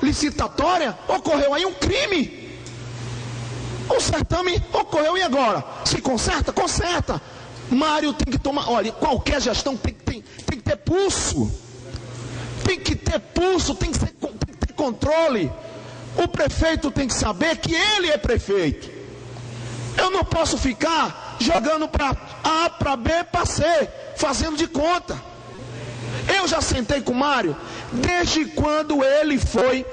licitatória, ocorreu aí um crime. O certame ocorreu e agora? Se conserta? Conserta. Mário tem que tomar, olha, qualquer gestão tem que ter pulso. Tem que ter pulso, tem que ter controle. O prefeito tem que saber que ele é prefeito. Eu não posso ficar jogando para A, para B, para C, fazendo de conta. Eu já sentei com o Mário desde quando ele foi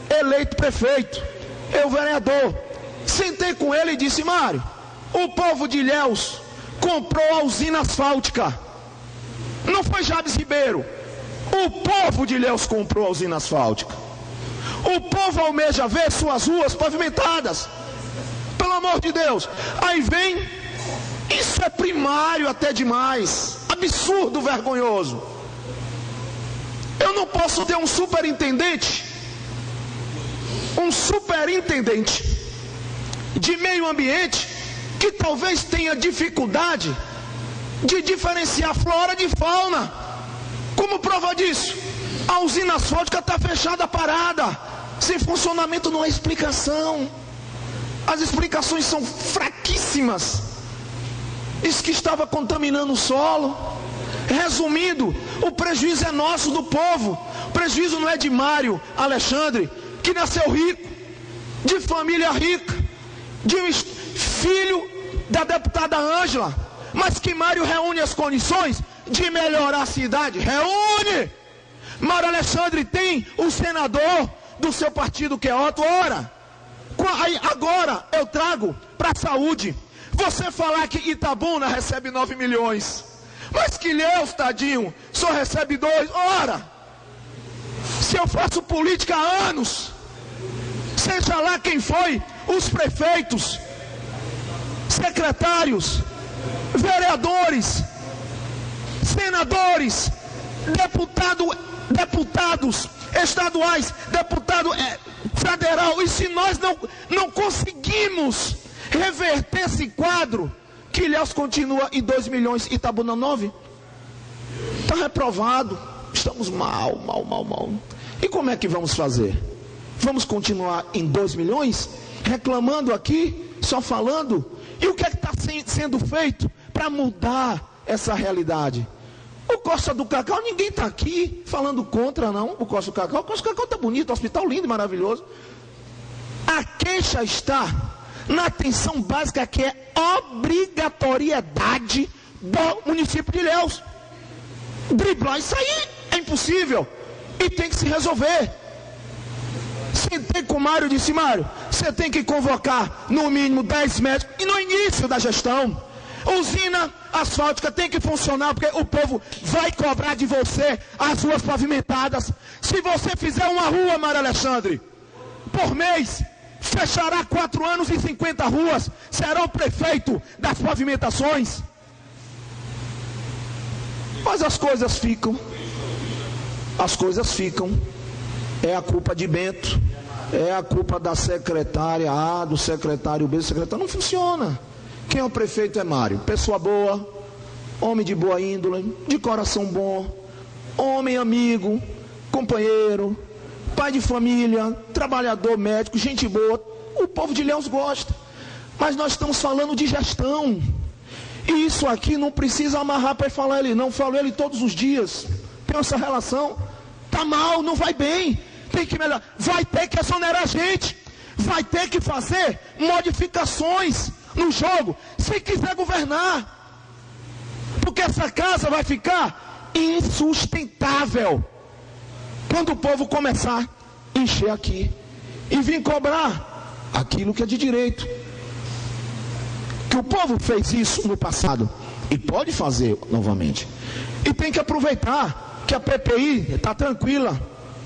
eleito prefeito, eu vereador. Sentei com ele e disse: Mário, o povo de Ilhéus comprou a usina asfáltica. Não foi Jabes Ribeiro. O povo de Ilhéus comprou a usina asfáltica. O povo almeja ver suas ruas pavimentadas. Pelo amor de Deus. Aí vem, isso é primário até demais. Absurdo, vergonhoso. Eu não posso ter um superintendente de meio ambiente que talvez tenha dificuldade de diferenciar flora de fauna. Como prova disso? A usina asfáltica está fechada, parada. Sem funcionamento não há explicação. As explicações são fraquíssimas. Isso que estava contaminando o solo. Resumindo, o prejuízo é nosso, do povo. O prejuízo não é de Mário Alexandre, que nasceu rico, de família rica, de um filho da deputada Ângela, mas que Mário reúne as condições de melhorar a cidade. Reúne! Mário Alexandre tem o senador do seu partido, que é Otto. Ora, agora eu trago para a saúde. Você falar que Itabuna recebe 9 milhões, mas que Ilhéus, tadinho, só recebe 2. Ora, se eu faço política há anos, seja lá quem foi, os prefeitos, secretários, vereadores, senadores, deputados estaduais, deputado federal, e se nós não conseguimos reverter esse quadro, que Ilhéus continua em 2 milhões, Itabuna 9, está reprovado. Estamos mal. E como é que vamos fazer? Vamos continuar em 2 milhões, reclamando aqui, só falando? E o que é que está sendo feito para mudar essa realidade? O Costa do Cacau, ninguém está aqui falando contra, não. O Costa do Cacau está bonito, hospital lindo e maravilhoso. A queixa está na atenção básica, que é obrigatoriedade do município de Ilhéus. Driblar isso aí é impossível e tem que se resolver. Sentei com o Mário e disse: Mário, você tem que convocar no mínimo 10 médicos, e no início da gestão, usina asfáltica tem que funcionar, porque o povo vai cobrar de você as ruas pavimentadas. Se você fizer uma rua, Mário Alexandre, por mês, fechará 4 anos e 50 ruas, será o prefeito das pavimentações. Mas as coisas ficam, é a culpa de Bento, é a culpa da secretária A, do secretário B, do secretário, não funciona. Quem é o prefeito é Mário, pessoa boa, homem de boa índole, de coração bom, homem amigo, companheiro, pai de família, trabalhador, médico, gente boa. O povo de Ilhéus gosta. Mas nós estamos falando de gestão. E isso aqui não precisa amarrar para falar ele, não. Falo ele todos os dias. Tem essa relação. Está mal, não vai bem. Tem que melhorar. Vai ter que exonerar a gente. Vai ter que fazer modificações no jogo, se quiser governar. Porque essa casa vai ficar insustentável quando o povo começar a encher aqui e vir cobrar aquilo que é de direito. Que o povo fez isso no passado e pode fazer novamente. E tem que aproveitar que a PPI está tranquila,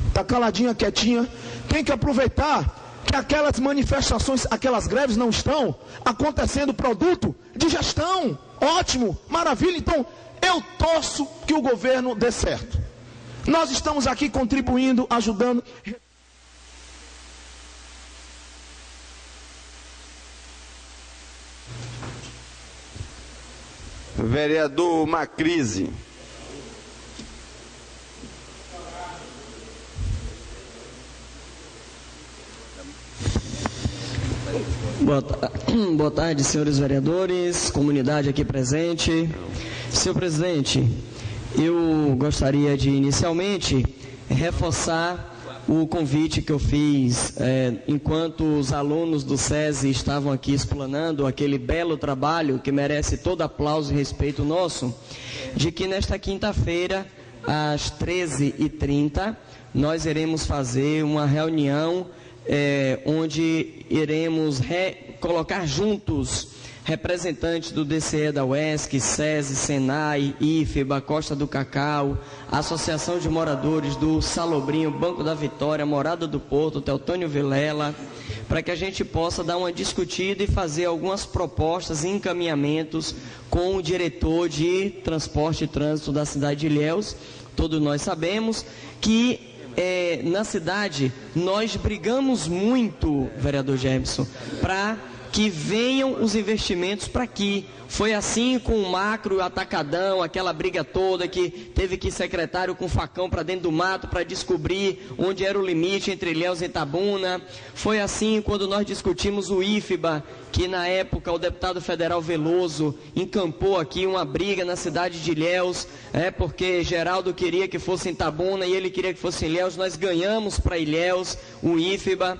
está caladinha, quietinha. Tem que aproveitar que aquelas manifestações, aquelas greves não estão acontecendo produto de gestão. Ótimo, maravilha. Então eu torço que o governo dê certo. Nós estamos aqui contribuindo, ajudando. Vereador Macrise. Boa tarde, senhores vereadores, comunidade aqui presente. Senhor presidente, eu gostaria de inicialmente reforçar o convite que eu fiz enquanto os alunos do SESI estavam aqui explanando aquele belo trabalho que merece todo aplauso e respeito nosso, de que nesta quinta-feira, às 13h30, nós iremos fazer uma reunião onde iremos colocar juntos representantes do DCE da UESC, SESI, SENAI, IFEBA, Costa do Cacau, Associação de Moradores do Salobrinho, Banco da Vitória, Morada do Porto, Teotônio Vilela, para que a gente possa dar uma discutida e fazer algumas propostas e encaminhamentos com o diretor de Transporte e Trânsito da cidade de Ilhéus. Todos nós sabemos que na cidade nós brigamos muito, vereador Jefferson, para que venham os investimentos para aqui. Foi assim com o macro, o atacadão, aquela briga toda que teve que ir secretário com facão para dentro do mato para descobrir onde era o limite entre Ilhéus e Itabuna. Foi assim quando nós discutimos o IFBA, que na época o deputado federal Veloso encampou aqui uma briga na cidade de Ilhéus, porque Geraldo queria que fosse em Itabuna e ele queria que fosse em Ilhéus. Nós ganhamos para Ilhéus o IFBA,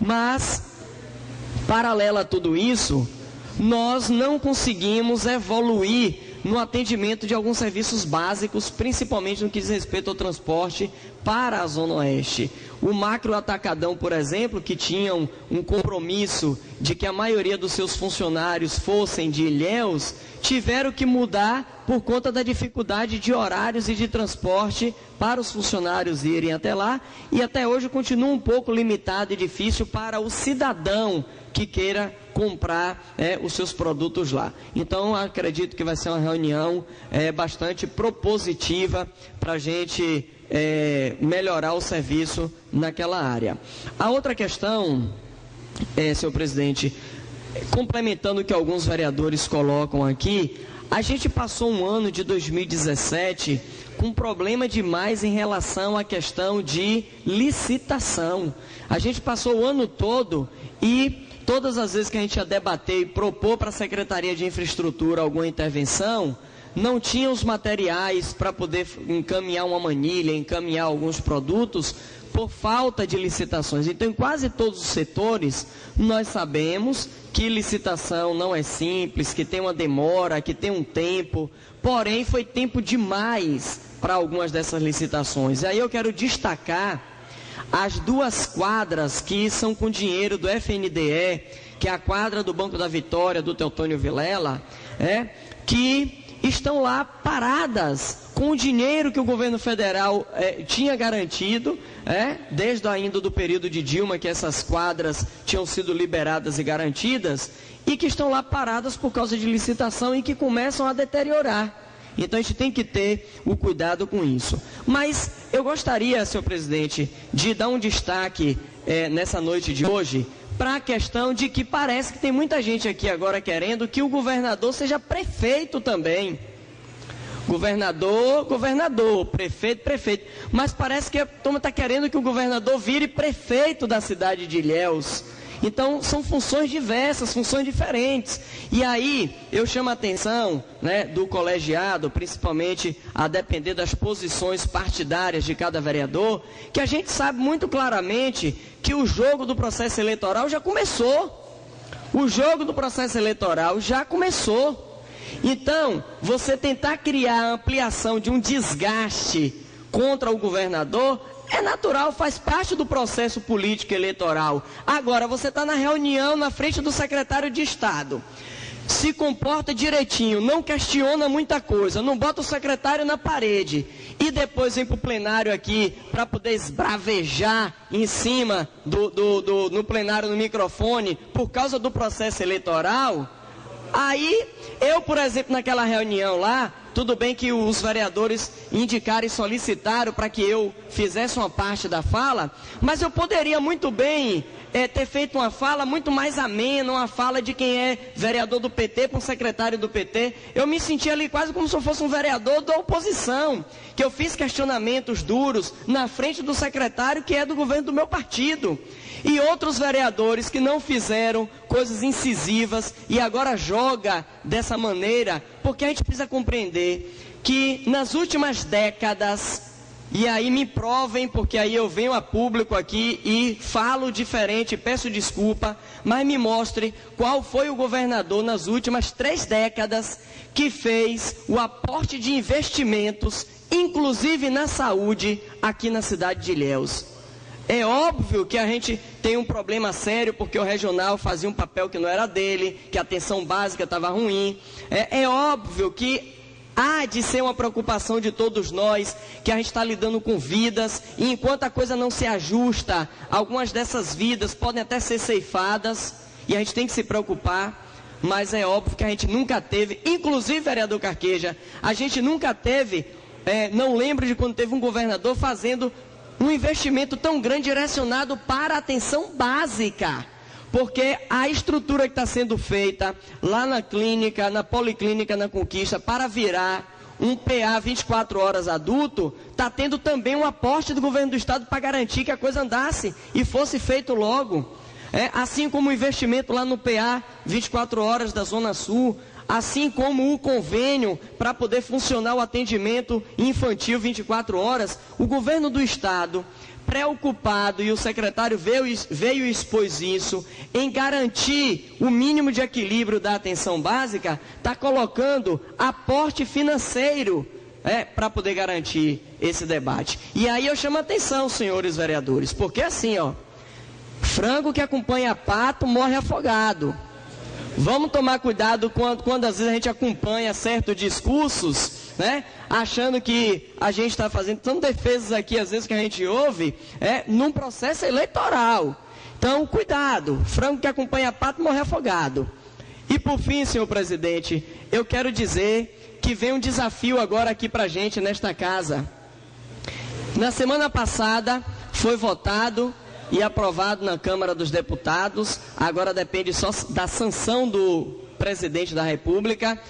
mas paralelo a tudo isso, nós não conseguimos evoluir no atendimento de alguns serviços básicos, principalmente no que diz respeito ao transporte para a Zona Oeste. O macro atacadão, por exemplo, que tinham um compromisso de que a maioria dos seus funcionários fossem de Ilhéus, tiveram que mudar por conta da dificuldade de horários e de transporte para os funcionários irem até lá, e até hoje continua um pouco limitado e difícil para o cidadão que queira comprar os seus produtos lá. Então, acredito que vai ser uma reunião bastante propositiva para a gente melhorar o serviço naquela área. A outra questão, senhor presidente, complementando o que alguns vereadores colocam aqui, a gente passou um ano de 2017 com problema demais em relação à questão de licitação. A gente passou o ano todo e todas as vezes que a gente ia debater e propor para a Secretaria de Infraestrutura alguma intervenção, não tinha os materiais para poder encaminhar uma manilha, encaminhar alguns produtos, por falta de licitações. Então, em quase todos os setores, nós sabemos que licitação não é simples, que tem uma demora, que tem um tempo, porém foi tempo demais para algumas dessas licitações. E aí eu quero destacar as duas quadras que são com dinheiro do FNDE, que é a quadra do Banco da Vitória, do Teotônio Vilela, que estão lá paradas com o dinheiro que o governo federal tinha garantido, desde ainda do período de Dilma, que essas quadras tinham sido liberadas e garantidas, e que estão lá paradas por causa de licitação e que começam a deteriorar. Então a gente tem que ter o cuidado com isso. Mas eu gostaria, senhor presidente, de dar um destaque nessa noite de hoje para a questão de que parece que tem muita gente aqui agora querendo que o governador seja prefeito também. Governador, prefeito. Mas parece que a turma está querendo que o governador vire prefeito da cidade de Ilhéus. Então, são funções diversas, funções diferentes. E aí, eu chamo a atenção do colegiado, principalmente a depender das posições partidárias de cada vereador, que a gente sabe muito claramente que o jogo do processo eleitoral já começou. O jogo do processo eleitoral já começou. Então, você tentar criar a ampliação de um desgaste contra o governador é natural, faz parte do processo político eleitoral. Agora, você está na reunião na frente do secretário de Estado, se comporta direitinho, não questiona muita coisa, não bota o secretário na parede e depois vem para o plenário aqui para poder esbravejar em cima no plenário, no microfone, por causa do processo eleitoral. Aí, eu, por exemplo, naquela reunião lá, tudo bem que os vereadores indicaram e solicitaram para que eu fizesse uma parte da fala, mas eu poderia muito bem ter feito uma fala muito mais amena, uma fala de quem é vereador do PT para um secretário do PT. Eu me senti ali quase como se eu fosse um vereador da oposição, que eu fiz questionamentos duros na frente do secretário que é do governo do meu partido. E outros vereadores que não fizeram coisas incisivas e agora joga dessa maneira, porque a gente precisa compreender que nas últimas décadas, e aí me provem, porque aí eu venho a público aqui e falo diferente, peço desculpa, mas me mostre qual foi o governador nas últimas 3 décadas que fez o aporte de investimentos, inclusive na saúde, aqui na cidade de Ilhéus. É óbvio que a gente tem um problema sério, porque o regional fazia um papel que não era dele, que a atenção básica estava ruim. É óbvio que há de ser uma preocupação de todos nós, que a gente está lidando com vidas, e enquanto a coisa não se ajusta, algumas dessas vidas podem até ser ceifadas, e a gente tem que se preocupar, mas é óbvio que a gente nunca teve, inclusive, vereador Carqueja, a gente nunca teve, não lembro de quando teve um governador fazendo um investimento tão grande direcionado para a atenção básica. Porque a estrutura que está sendo feita lá na clínica, na policlínica, na Conquista, para virar um PA 24 horas adulto, está tendo também um aporte do governo do estado para garantir que a coisa andasse e fosse feito logo. Assim como o investimento lá no PA 24 horas da Zona Sul, assim como o convênio para poder funcionar o atendimento infantil 24 horas, o governo do estado, preocupado, e o secretário veio e expôs isso, em garantir o mínimo de equilíbrio da atenção básica, está colocando aporte financeiro para poder garantir esse debate. E aí eu chamo a atenção, senhores vereadores, porque assim, frango que acompanha pato morre afogado. Vamos tomar cuidado quando às vezes a gente acompanha certos discursos, achando que a gente está fazendo tantas defesas aqui, às vezes, que a gente ouve, num processo eleitoral. Então, cuidado, frango que acompanha pato morre afogado. E por fim, senhor presidente, eu quero dizer que vem um desafio agora aqui para a gente nesta casa. Na semana passada foi votado e aprovado na Câmara dos Deputados, agora depende só da sanção do presidente da República,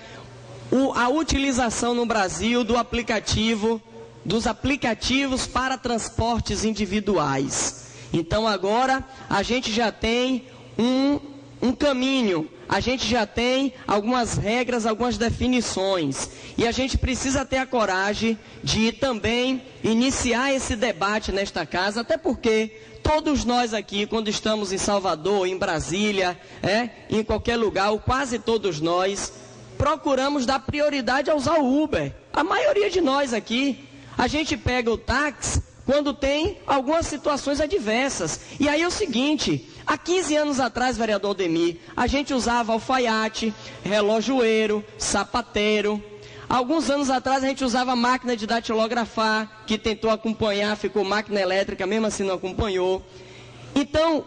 a utilização no Brasil dos aplicativos para transportes individuais. Então agora a gente já tem um caminho, a gente já tem algumas regras, algumas definições, e a gente precisa ter a coragem de também iniciar esse debate nesta casa, até porque todos nós aqui, quando estamos em Salvador, em Brasília, em qualquer lugar, ou quase todos nós, procuramos dar prioridade a usar o Uber. A maioria de nós aqui, a gente pega o táxi quando tem algumas situações adversas. E aí é o seguinte, há 15 anos atrás, vereador Aldemir, a gente usava alfaiate, relojoeiro, sapateiro. Alguns anos atrás a gente usava máquina de datilografar, que tentou acompanhar, ficou máquina elétrica, mesmo assim não acompanhou. Então,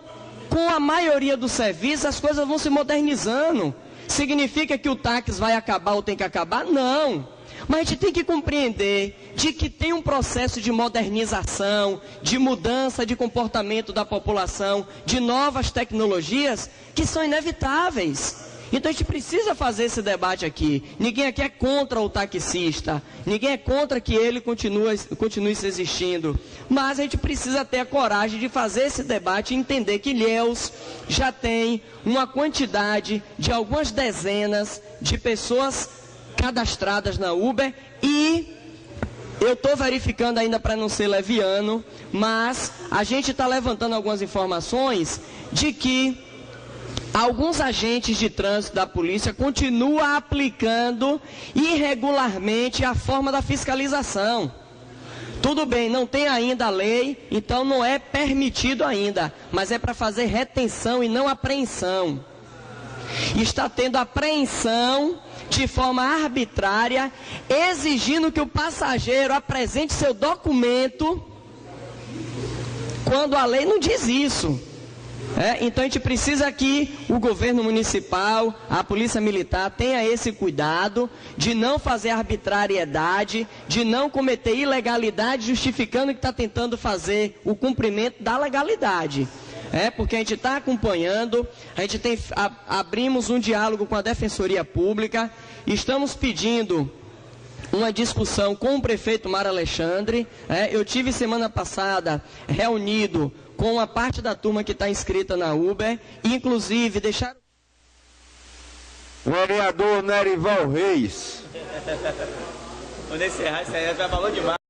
com a maioria dos serviços, as coisas vão se modernizando. Significa que o táxi vai acabar ou tem que acabar? Não. Mas a gente tem que compreender de que tem um processo de modernização, de mudança de comportamento da população, de novas tecnologias que são inevitáveis. Então a gente precisa fazer esse debate aqui. Ninguém aqui é contra o taxista, ninguém é contra que ele continue existindo. Mas a gente precisa ter a coragem de fazer esse debate e entender que Ilhéus já tem uma quantidade de algumas dezenas de pessoas cadastradas na Uber, e eu estou verificando ainda para não ser leviano, mas a gente está levantando algumas informações de que alguns agentes de trânsito da polícia continuam aplicando irregularmente a forma da fiscalização. Tudo bem, não tem ainda a lei, então não é permitido ainda, mas é para fazer retenção e não apreensão. Está tendo apreensão de forma arbitrária, exigindo que o passageiro apresente seu documento, quando a lei não diz isso. Então a gente precisa que o governo municipal, a polícia militar tenha esse cuidado de não fazer arbitrariedade, de não cometer ilegalidade justificando que está tentando fazer o cumprimento da legalidade. Porque a gente está acompanhando, abrimos um diálogo com a Defensoria Pública, estamos pedindo uma discussão com o prefeito Mário Alexandre. Eu tive semana passada reunido com uma parte da turma que está inscrita na Uber, inclusive deixaram... Vereador Nerival Reis. Vou encerrar, isso aí já falou demais.